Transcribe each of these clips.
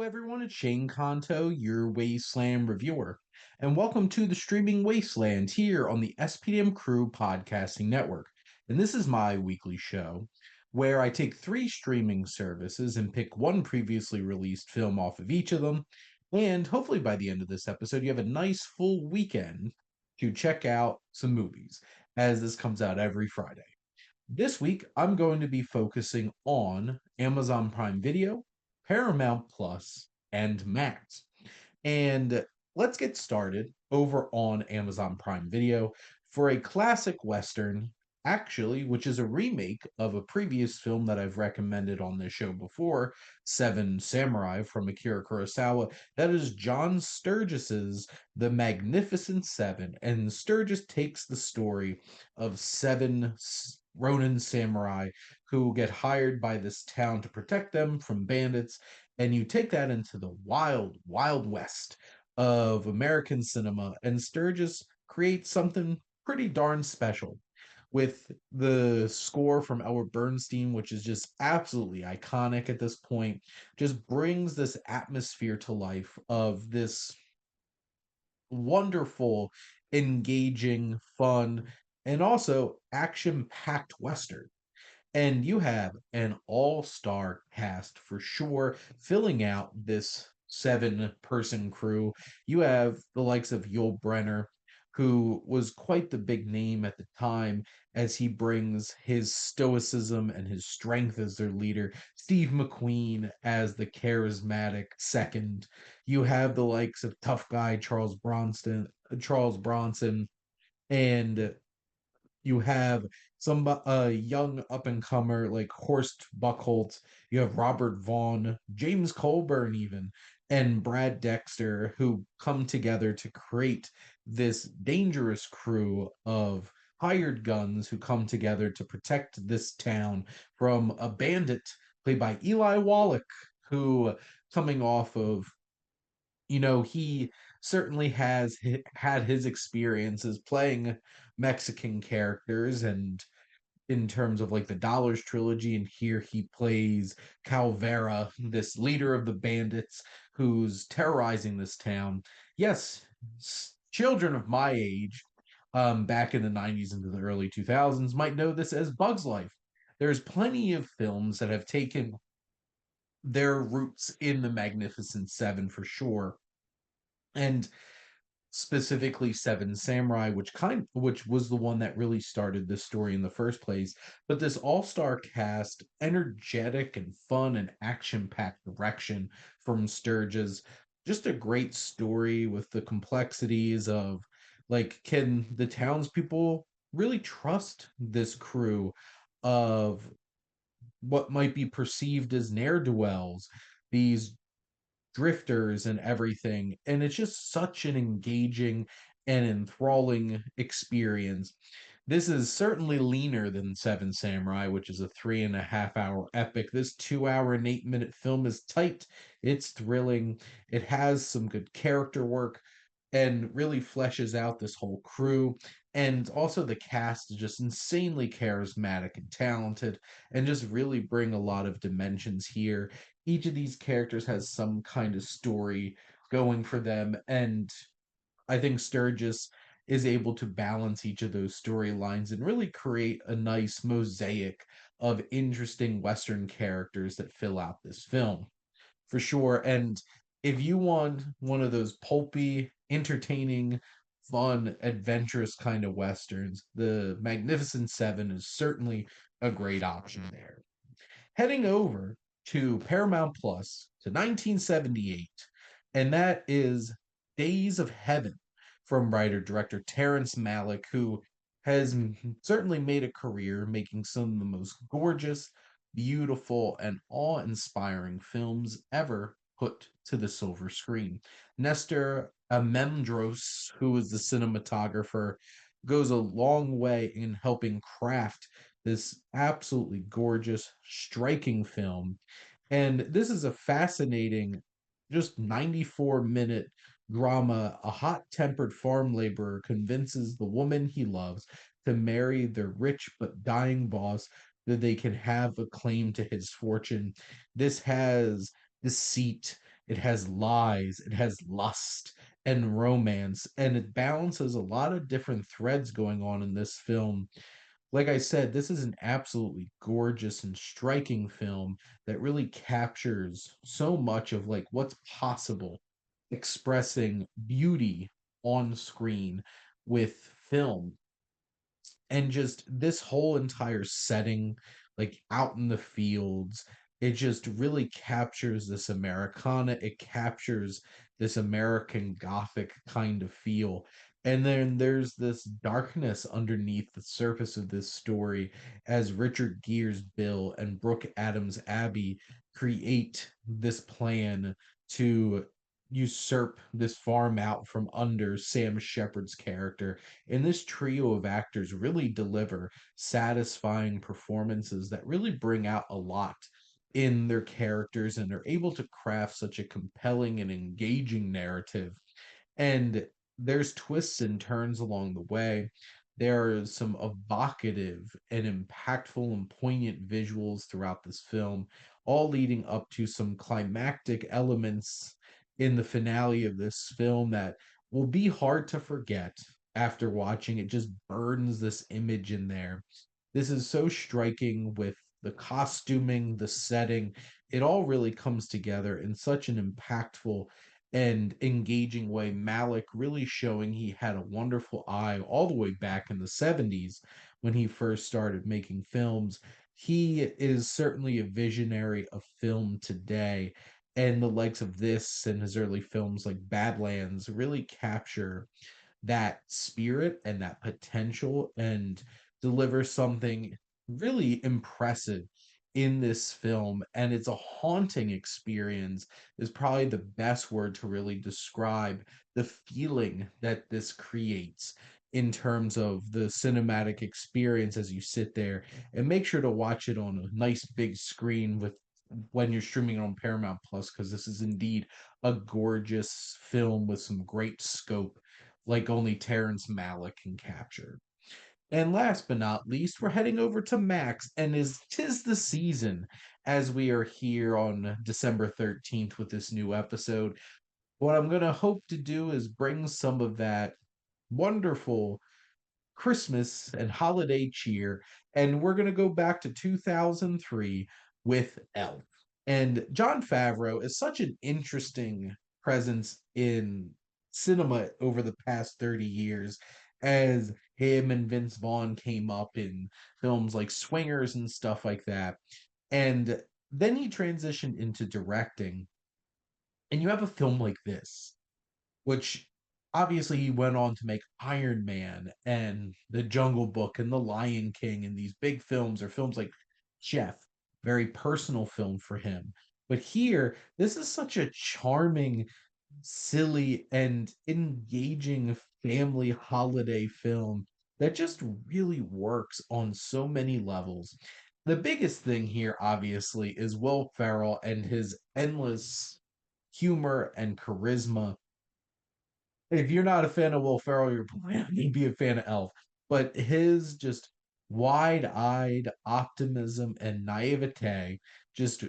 everyone, it's Shane Kanto, your Wasteland reviewer, and welcome to the streaming Wasteland here on the SPDM Crew Podcasting Network. And this is my weekly show where I take three streaming services and pick one previously released film off of each of them. And hopefully by the end of this episode, you have a nice full weekend to check out some movies, as this comes out every Friday. This week, I'm going to be focusing on Amazon Prime Video, Paramount Plus, and Max. And let's get started over on Amazon Prime Video for a classic Western, actually, which is a remake of a previous film that I've recommended on this show before, Seven Samurai from Akira Kurosawa. That is John Sturgis's The Magnificent Seven. And Sturgis takes the story of seven Ronin samurai who get hired by this town to protect them from bandits, and you take that into the wild, wild west of American cinema, and Sturgis creates something pretty darn special with the score from Elwood Bernstein, which is just absolutely iconic at this point, just brings this atmosphere to life of this wonderful, engaging, fun, and also action packed Western. And you have an all-star cast for sure, filling out this seven-person crew. You have the likes of Yul Brenner, who was quite the big name at the time as he brings his stoicism and his strength as their leader. Steve McQueen as the charismatic second. You have the likes of tough guy Charles Bronson, and you have some young up and comer like Horst Buchholz. You have Robert Vaughn, James Colburn, even, and Brad Dexter, who come together to create this dangerous crew of hired guns who come together to protect this town from a bandit played by Eli Wallach, who, coming off of, he certainly has had his experiences playing Mexican characters, and in terms of like the Dollars trilogy, and here he plays Calvera, this leader of the bandits who's terrorizing this town. Yes, children of my age, back in the 90s into the early 2000s, might know this as Bugs Life. There's plenty of films that have taken their roots in the Magnificent Seven for sure, and specifically Seven Samurai, which was the one that really started this story in the first place. But this all-star cast, energetic and fun and action-packed direction from Sturges, just a great story with the complexities of, like, can the townspeople really trust this crew of what might be perceived as ne'er-do-wells, these drifters and everything. And it's just such an engaging and enthralling experience. This is certainly leaner than Seven Samurai, which is a 3.5 hour epic. This 2 hour and 8 minute film is tight. It's thrilling. It has some good character work and really fleshes out this whole crew. And also, the cast is just insanely charismatic and talented, and just really bring a lot of dimensions here. Each of these characters has some kind of story going for them, and I think Sturgis is able to balance each of those storylines and really create a nice mosaic of interesting Western characters that fill out this film for sure. And if you want one of those pulpy, entertaining, fun, adventurous kind of westerns, the Magnificent Seven is certainly a great option there. Heading over to Paramount Plus to 1978, and that is Days of Heaven from writer director Terrence Malick, who has certainly made a career making some of the most gorgeous, beautiful, and awe inspiring films ever put to the silver screen. Nestor Amendros, who is the cinematographer, goes a long way in helping craft this absolutely gorgeous, striking film. And this is a fascinating, just 94-minute drama. A hot tempered farm laborer convinces the woman he loves to marry their rich but dying boss that they can have a claim to his fortune. This has deceit it has lies, it has lust and romance, and it balances a lot of different threads going on in this film. Like I said, this is an absolutely gorgeous and striking film that really captures so much of like what's possible expressing beauty on screen with film. And just this whole entire setting, like out in the fields, it just really captures this Americana. It captures this American Gothic kind of feel. And then there's this darkness underneath the surface of this story as Richard Gere's Bill and Brooke Adams Abby create this plan to usurp this farm out from under Sam Shepard's character. And this trio of actors really deliver satisfying performances that really bring out a lot in their characters and are able to craft such a compelling and engaging narrative. And there's twists and turns along the way. There are some evocative and impactful and poignant visuals throughout this film, all leading up to some climactic elements in the finale of this film that will be hard to forget after watching. It just burns this image in there. This is so striking with the costuming, the setting. It all really comes together in such an impactful and engaging way. Malik really showing he had a wonderful eye all the way back in the 70s when he first started making films. He is certainly a visionary of film today. And the likes of this and his early films like Badlands really capture that spirit and that potential and deliver something really impressive in this film. And it's a haunting experience is probably the best word to really describe the feeling that this creates in terms of the cinematic experience as you sit there. And make sure to watch it on a nice big screen with when you're streaming it on Paramount Plus, because this is indeed a gorgeous film with some great scope like only Terrence Malick can capture. And last but not least, we're heading over to Max, and is 'tis the season as we are here on December 13th with this new episode. What I'm gonna hope to do is bring some of that wonderful Christmas and holiday cheer. And we're going to go back to 2003 with Elf. And John Favreau is such an interesting presence in cinema over the past 30 years as him and Vince Vaughn came up in films like Swingers and stuff like that. And then he transitioned into directing. And you have a film like this which obviously he went on to make Iron Man and The Jungle Book and The Lion King and these big films or films like Chef, very personal film for him. But here, this is such a charming, silly, and engaging family holiday film that just really works on so many levels. The biggest thing here, obviously, is Will Ferrell and his endless humor and charisma. If you're not a fan of Will Ferrell, you're probably not going to be a fan of Elf. But his just wide-eyed optimism and naivete just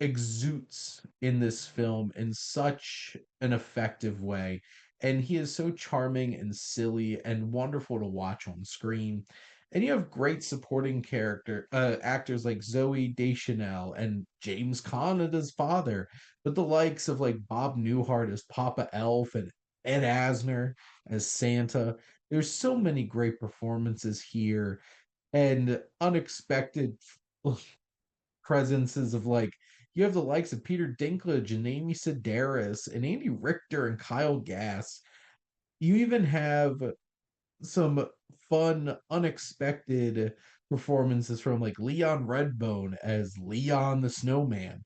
exudes in this film in such an effective way. And he is so charming and silly and wonderful to watch on screen. And you have great supporting character actors like Zoe Deschanel and James Caan as his father, but the likes of like Bob Newhart as Papa Elf and Ed Asner as Santa. There's so many great performances here and unexpected presences of like you have the likes of Peter Dinklage and Amy Sedaris and Andy Richter and Kyle Gass. You even have some fun, unexpected performances from like Leon Redbone as Leon the Snowman.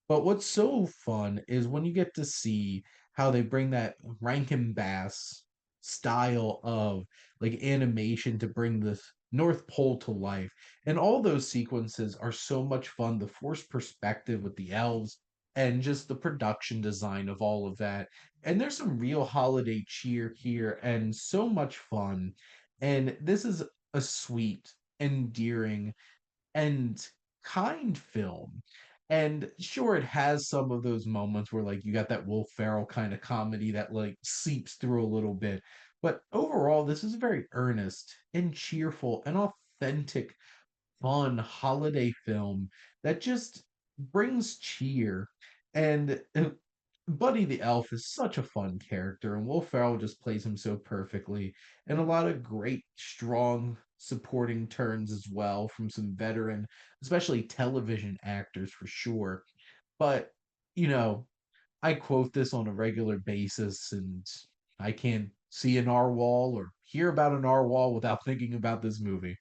But what's so fun is when you get to see how they bring that Rankin Bass style of like animation to bring the North Pole to life. And all those sequences are so much fun. The forced perspective with the elves and just the production design of all of that. And there's some real holiday cheer here and so much fun. And this is a sweet, endearing, and kind film. And sure, it has some of those moments where like you got that Will Ferrell kind of comedy that like seeps through a little bit. But overall, this is a very earnest and cheerful and authentic, fun holiday film that just brings cheer. And Buddy the Elf is such a fun character, and Will Ferrell just plays him so perfectly. And a lot of great, strong supporting turns as well from some veteran, especially television actors for sure. But, you know, I quote this on a regular basis, and I can't see a narwhal or hear about a narwhal without thinking about this movie.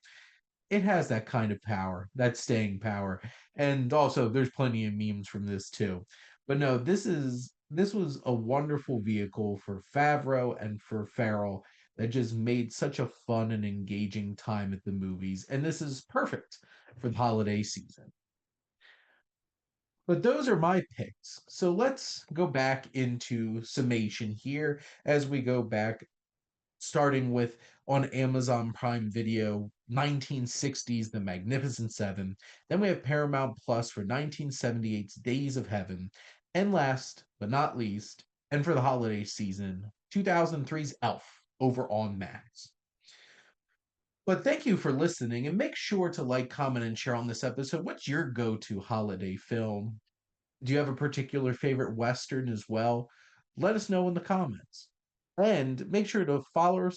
It has that kind of power, that staying power. And also there's plenty of memes from this too. But no, this was a wonderful vehicle for Favreau and for Farrell that just made such a fun and engaging time at the movies. And this is perfect for the holiday season. But those are my picks. So let's go back into summation here as we go back starting with on Amazon Prime Video 1960's The Magnificent Seven. Then we have Paramount Plus for 1978's Days of Heaven. And last but not least, and for the holiday season, 2003's Elf over on Max. But thank you for listening and make sure to like, comment, and share on this episode. What's your go to holiday film? Do you have a particular favorite Western as well? Let us know in the comments. And make sure to follow or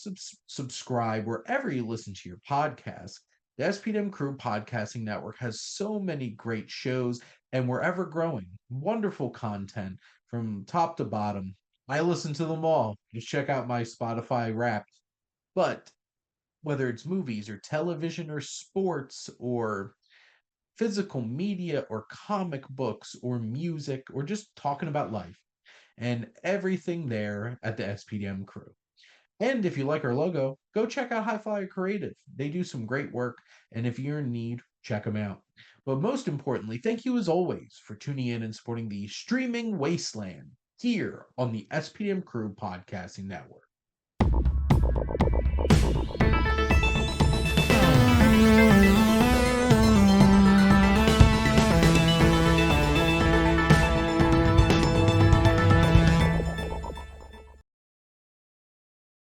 subscribe wherever you listen to your podcast. The SPDM Crew Podcasting Network has so many great shows, and we're ever growing. Wonderful content from top to bottom. I listen to them all. Just check out my Spotify Wrapped. But whether it's movies or television or sports or physical media or comic books or music or just talking about life and everything there at the SPDM Crew. And if you like our logo, go check out High Flyer Creative. They do some great work, and if you're in need, check them out. But most importantly, thank you as always for tuning in and supporting the streaming Wasteland here on the SPDM Crew Podcasting Network.